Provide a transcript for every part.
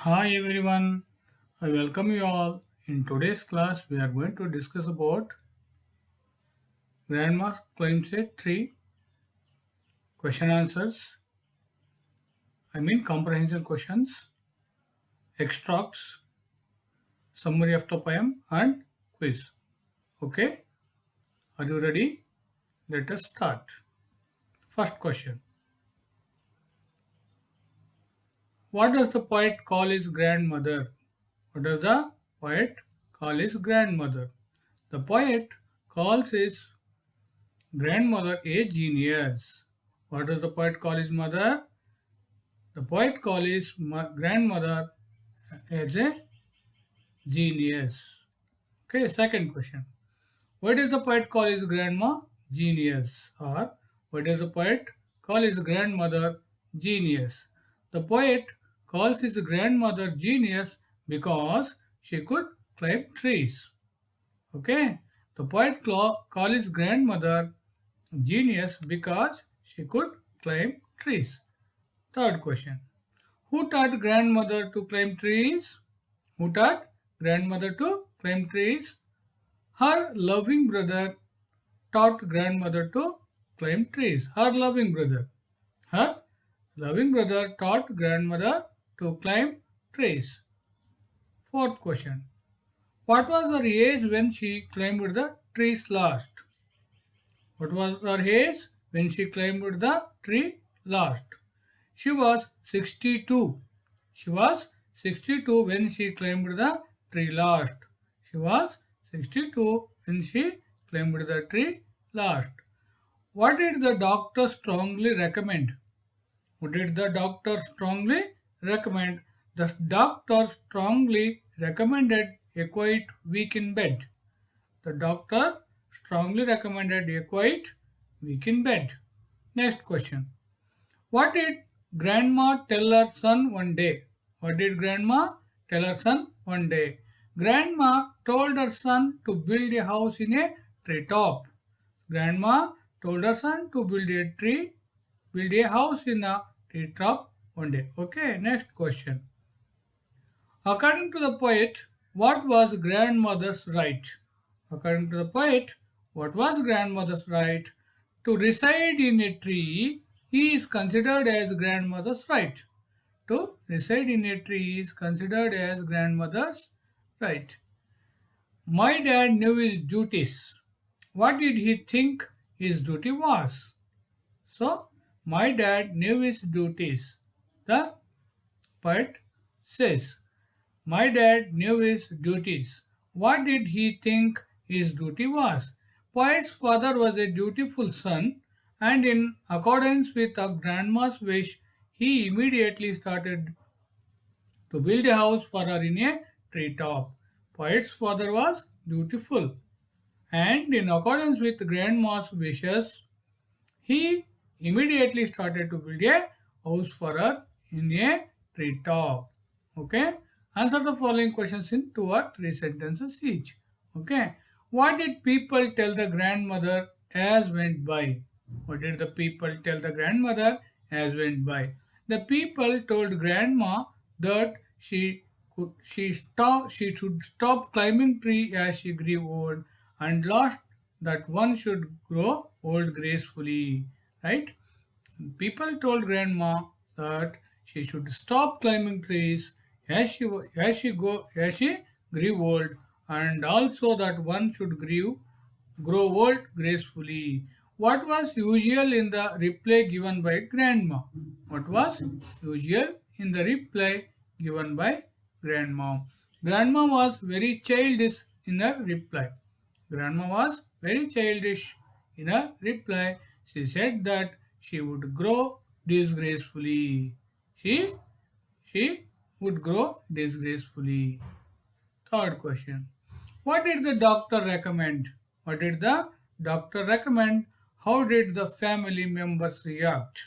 Hi everyone, I welcome you all. In today's class, we are going to discuss about Grandma Claim Set 3 question answers, comprehension questions, extracts, summary of the poem, and quiz. Okay, are you ready? Let us start. First question. What does the poet call his grandmother? What does the poet call his grandmother? The poet calls his grandmother a genius. What does the poet call his mother? The poet calls his grandmother as a genius. Okay, second question. Why does the poet call his grandma genius? Or why does the poet call his grandmother genius? The poet calls his grandmother genius because she could climb trees. Okay, the poet calls his grandmother genius because she could climb trees. Third question. Who taught grandmother to climb trees? Who taught grandmother to climb trees? Her loving brother taught grandmother to climb trees. Her loving brother. Her loving brother taught grandmother to climb trees. Fourth question. What was her age when she climbed the trees last? What was her age when she climbed the tree last? She was 62. She was 62 when she climbed the tree last. She was 62 when she climbed the tree last. What did the doctor strongly recommend? What did the doctor strongly recommend? The doctor strongly recommended a quiet week in bed. The doctor strongly recommended a quiet week in bed. Next question. What did grandma tell her son one day? What did grandma tell her son one day? Grandma told her son to build a house in a treetop. Grandma told her son to build a house in a treetop one day. Okay, next question. According to the poet, what was grandmother's right? According to the poet, what was grandmother's right? To reside in a tree is considered as grandmother's right. To reside in a tree is considered as grandmother's right. My dad knew his duties. What did he think his duty was? So, my dad knew his duties. The poet says, my dad knew his duties. What did he think his duty was? Poet's father was a dutiful son, and in accordance with a grandma's wish, he immediately started to build a house for her in a treetop. Poet's father was dutiful, and in accordance with grandma's wishes, he immediately started to build a house for her in a treetop. Okay? Answer the following questions in two or three sentences each. Okay? What did people tell the grandmother as went by? What did the people tell the grandmother as went by? The people told grandma that she should stop climbing tree as she grew old, and last that one should grow old gracefully. Right? People told grandma that she should stop climbing trees as she grew old, and also that one should grow old gracefully. What was usual in the reply given by grandma? What was usual in the reply given by grandma? Grandma was very childish in her reply. Grandma was very childish in her reply. She said that she would grow disgracefully. She would grow disgracefully. Third question. What did the doctor recommend? What did the doctor recommend? How did the family members react?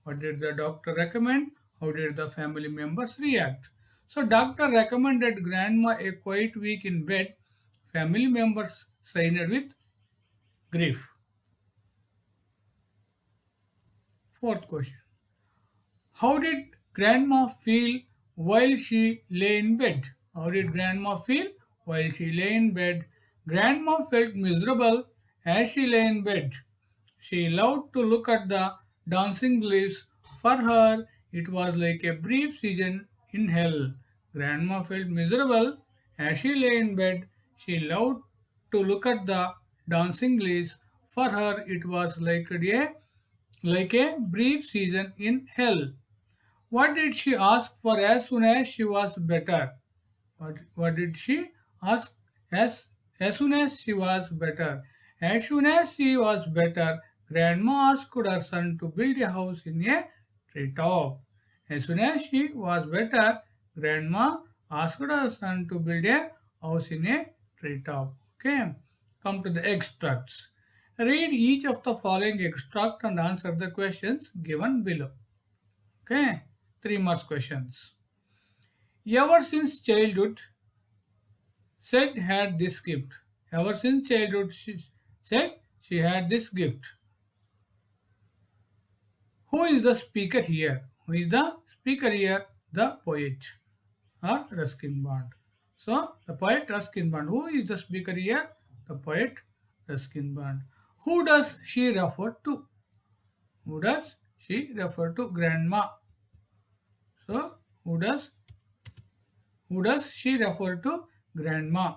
What did the doctor recommend? How did the family members react? So doctor recommended grandma a quiet week in bed. Family members signed with grief. Fourth question. How did grandma feel while she lay in bed. How did grandma feel while she lay in bed? Grandma felt miserable as she lay in bed. She loved to look at the dancing leaves. For her, it was like a brief season in hell. Grandma felt miserable as she lay in bed. She loved to look at the dancing leaves. For her, it was like a brief season in hell. What did she ask for as soon as she was better? What did she ask as, as soon as she was better? As soon as she was better, Grandma asked her son to build a house in a treetop. As soon as she was better, Grandma asked her son to build a house in a treetop. Okay, come to the extracts. Read each of the following extract and answer the questions given below. Okay, 3 marks questions. Ever since childhood, said had this gift. Ever since childhood, she said she had this gift. Who is the speaker here? Who is the speaker here? The poet or Ruskin Bond. So, the poet Ruskin Bond. Who is the speaker here? The poet Ruskin Bond. Who does she refer to? Who does she refer to? Grandma. So, who does she refer to? Grandma.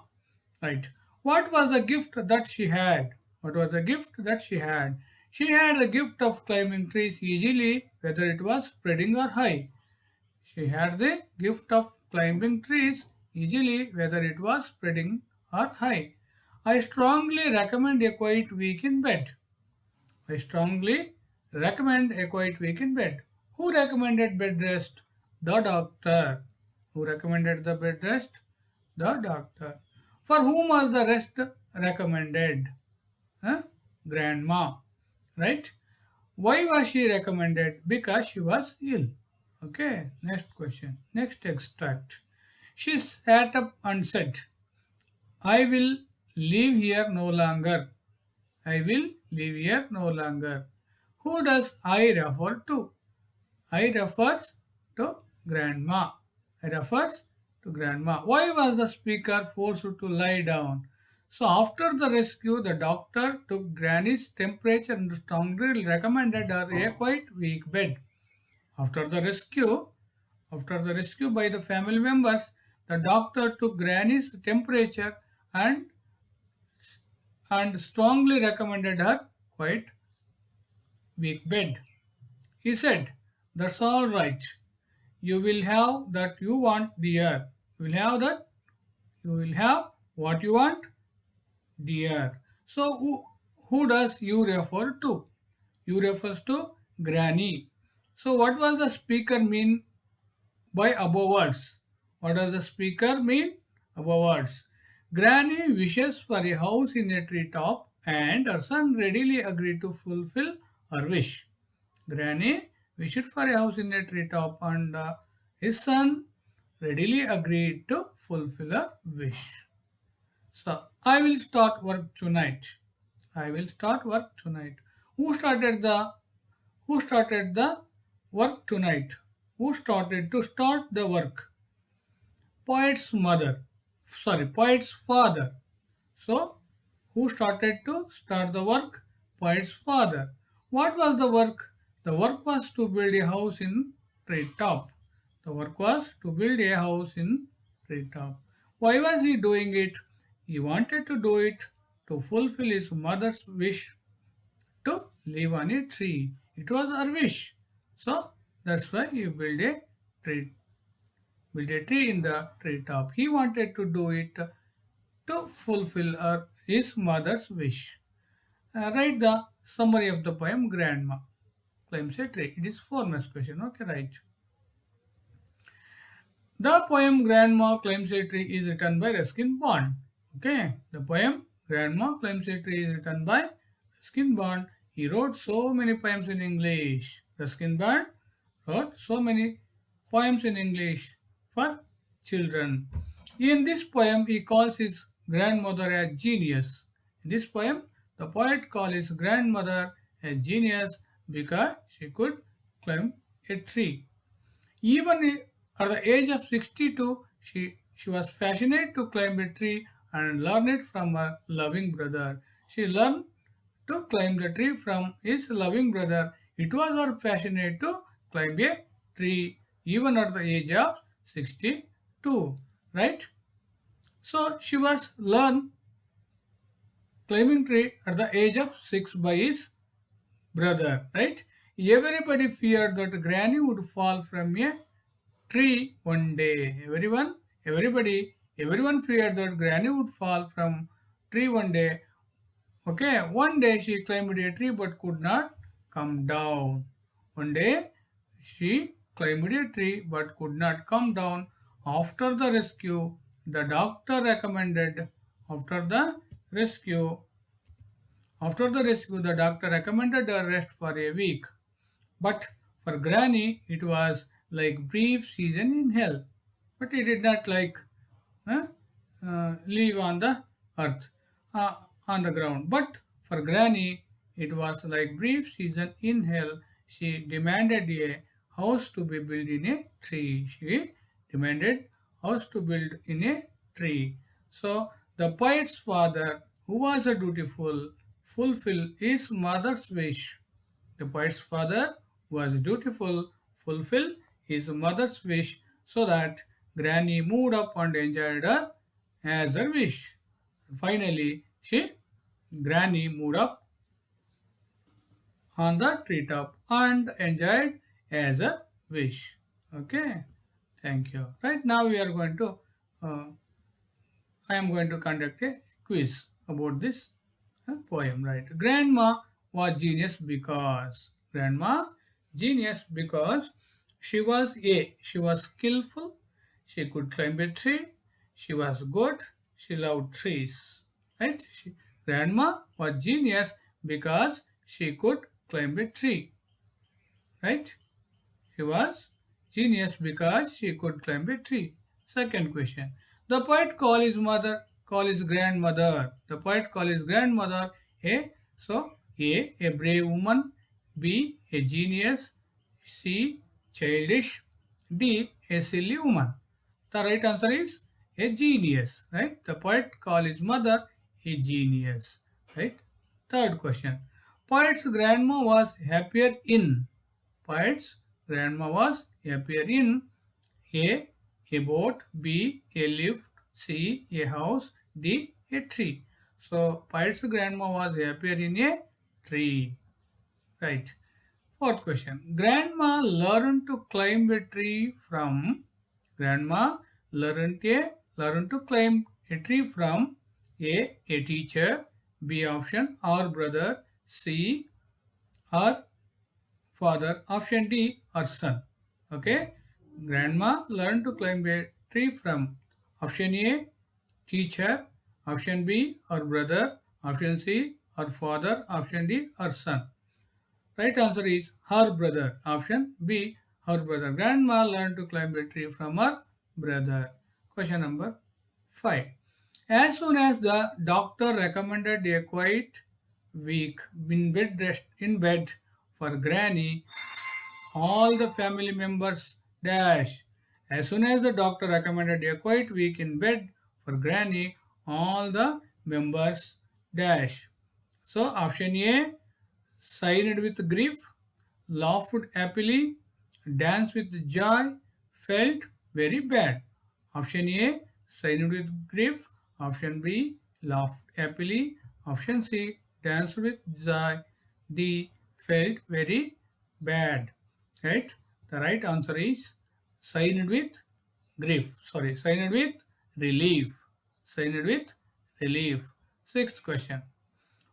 Right. What was the gift that she had? What was the gift that she had? She had the gift of climbing trees easily, whether it was spreading or high. She had the gift of climbing trees easily, whether it was spreading or high. I strongly recommend a quiet week in bed. I strongly recommend a quiet week in bed. Who recommended bed rest? The doctor. Who recommended the bed rest? The doctor. For whom was the rest recommended? Huh? Grandma. Right? Why was she recommended? Because she was ill. Okay, next question. Next extract. She sat up and said, I will live here no longer. I will live here no longer. Who does I refer to? I refers to grandma. I refers to grandma. Why was the speaker forced to lie down? So after the rescue, the doctor took Granny's temperature and strongly recommended her a quite weak bed. After the rescue, after the rescue by the family members, the doctor took Granny's temperature and strongly recommended her quite weak bed. He said, that's all right. You will have that you want, dear. You will have that. You will have what you want, dear. So, who does you refer to? You refers to Granny. So, what was the speaker mean by above words? What does the speaker mean? Above words. Granny wishes for a house in a treetop and her son readily agreed to fulfill her wish. Granny wished for a house in a treetop and his son readily agreed to fulfill her wish. So, I will start work tonight. I will start work tonight. Who started the Who started the work tonight? Who started to start the work? Poet's mother. Sorry, poet's father. So, who started to start the work? Poet's father. What was the work? The work was to build a house in treetop. The work was to build a house in treetop. Why was he doing it? He wanted to do it to fulfill his mother's wish to live on a tree. It was her wish. So that's why he built a tree in the treetop. He wanted to do it to fulfill his mother's wish. Write the summary of the poem Grandma Climbs a Tree. It is 4 marks question. Okay, right. The poem Grandma Climbs a Tree is written by Ruskin Bond. Okay, the poem Grandma Climbs a Tree is written by Ruskin Bond. He wrote so many poems in English. Ruskin Bond wrote so many poems in English for children. In this poem, he calls his grandmother a genius. In this poem, the poet calls his grandmother a genius because she could climb a tree. Even At the age of 62, she was fascinated to climb a tree and learn it from her loving brother. She learned to climb the tree from his loving brother. It was her passionate to climb a tree even at the age of 62, right? So she was learned climbing tree at the age of 6 by his brother, right? Everybody feared that Granny would fall from a tree one day. Everyone feared that Granny would fall from tree one day. Okay, one day she climbed a tree but could not come down. One day she climbed a tree but could not come down. After the rescue, the doctor recommended after the rescue the doctor recommended a rest for a week. But for Granny, it was like brief season in hell. But he did not like uh, live on the earth, uh, on the ground. But for Granny, it was like brief season in hell. She demanded a house to be built in a tree. She demanded house to build in a tree. So the poet's father, who was a dutiful, fulfilled his mother's wish. The poet's father was dutiful, fulfilled his mother's wish so that Granny moved up and enjoyed her as her wish. Finally, Granny moved up on the treetop and enjoyed as a wish. Okay, thank you. Right now we are going to, I am going to conduct a quiz about this poem. Right, Grandma genius because she was skillful, she could climb a tree, she was good, she loved trees. Right, Grandma was genius because she could climb a tree. Right, she was genius because she could climb a tree. Second question. The poet call his grandmother. The poet call his grandmother A. So A brave woman, B a genius, C childish, D a silly woman. The right answer is a genius, right? The poet call his mother a genius, right? Third question. Poet's grandma was happier in. Poet's grandma was happier in A. A boat, B. A lift, C. A house, D. A tree. So, Poet's grandma was happier in a tree. Right. Fourth question. Grandma learned to climb a tree from A teacher, B option, or brother, C or father, option D or son. Okay, grandma learned to climb a tree from option A teacher, option B or brother, option C or father, option D or son. Right answer is her brother, option B, her brother. Grandma learned to climb a tree from her brother. Question number 5. As soon as the doctor recommended a quiet week in bed for Granny, all the family members dash. As soon as the doctor recommended a quiet week in bed for Granny, all the members dash. So option A, sighed with grief, laughed happily, danced with joy, felt very bad. Option A, sighed with grief. Option B, laughed happily. Option C, danced with joy. D, felt very bad. Right? The right answer is signed with grief. Sorry, signed with relief. Signed with relief. Sixth question.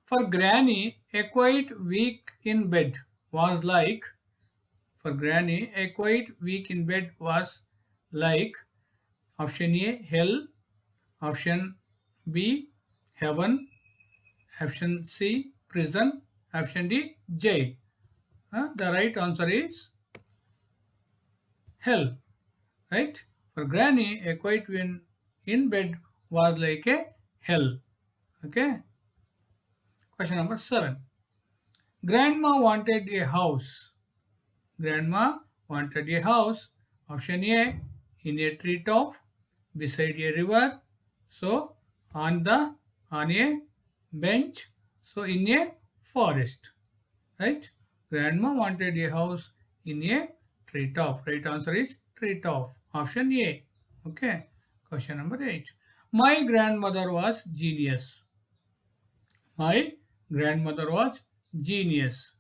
For Granny, a quiet week in bed was like, for Granny, a quiet week in bed was like option A, hell, option B, heaven, option C, prison, option D, jail. The right answer is hell. Right? For Granny, a quiet week in bed was like a hell. Okay? Question number 7. Grandma wanted a house. Grandma wanted a house. Option A, in a treetop, beside a river, so on a bench, so in a forest. Right? Grandma wanted a house in a treetop. Right answer is treetop. Option A. Okay. Question number 8. My grandmother was genius. My grandmother was genius.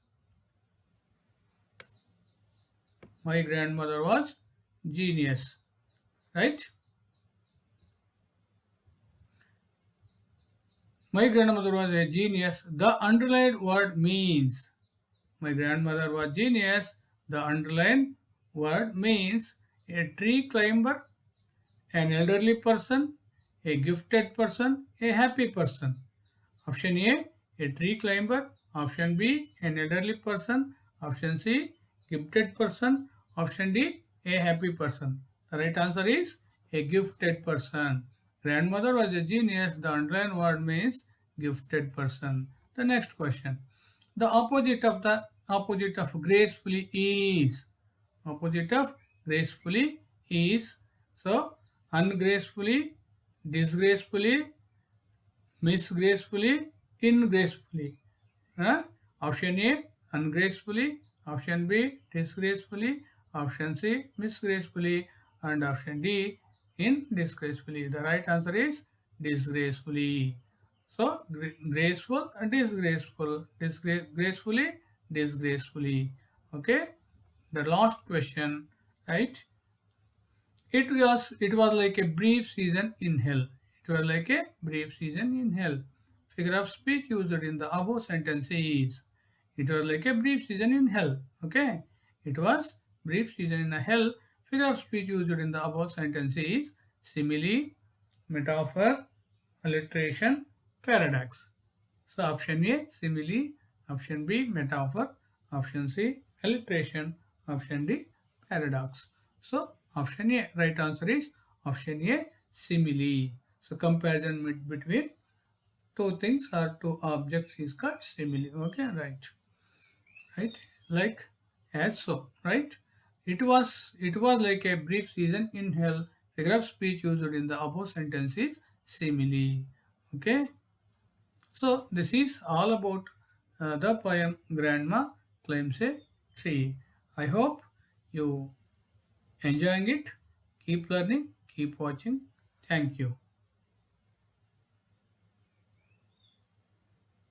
My grandmother was genius. Right? My grandmother was a genius. The underlined word means. My grandmother was genius. The underlined word means a tree climber, an elderly person, a gifted person, a happy person. Option A, a tree climber. Option B, an elderly person. Option C, gifted person. Option D, a happy person. The right answer is a gifted person. Grandmother was a genius. The underlined word means gifted person. The next question. The opposite of gracefully is. Opposite of gracefully is. So ungracefully, disgracefully, misgracefully, ingracefully. Huh? Option A, ungracefully. Option B, disgracefully. Option C, misgracefully. And option D, indisgracefully. The right answer is disgracefully. So, graceful and disgraceful. Gracefully, disgracefully. Okay. The last question, right? It was like a brief season in hell. It was like a brief season in hell. Figure of speech used in the above sentence is. It was like a brief season in hell. Okay. It was brief season in a hell. Figure of speech used in the above sentence is simile, metaphor, alliteration, paradox. So option A, simile. Option B, metaphor. Option C, alliteration. Option D, paradox. So option A, right answer is option A, simile. So comparison between two things or two objects is called simile. Okay, right. Right? Like as so, right? It was like a brief season in hell. Figure of speech used in the above sentence is simile. Okay. So this is all about the poem Grandma Climbs a Tree. I hope you enjoying it. Keep learning, keep watching. Thank you.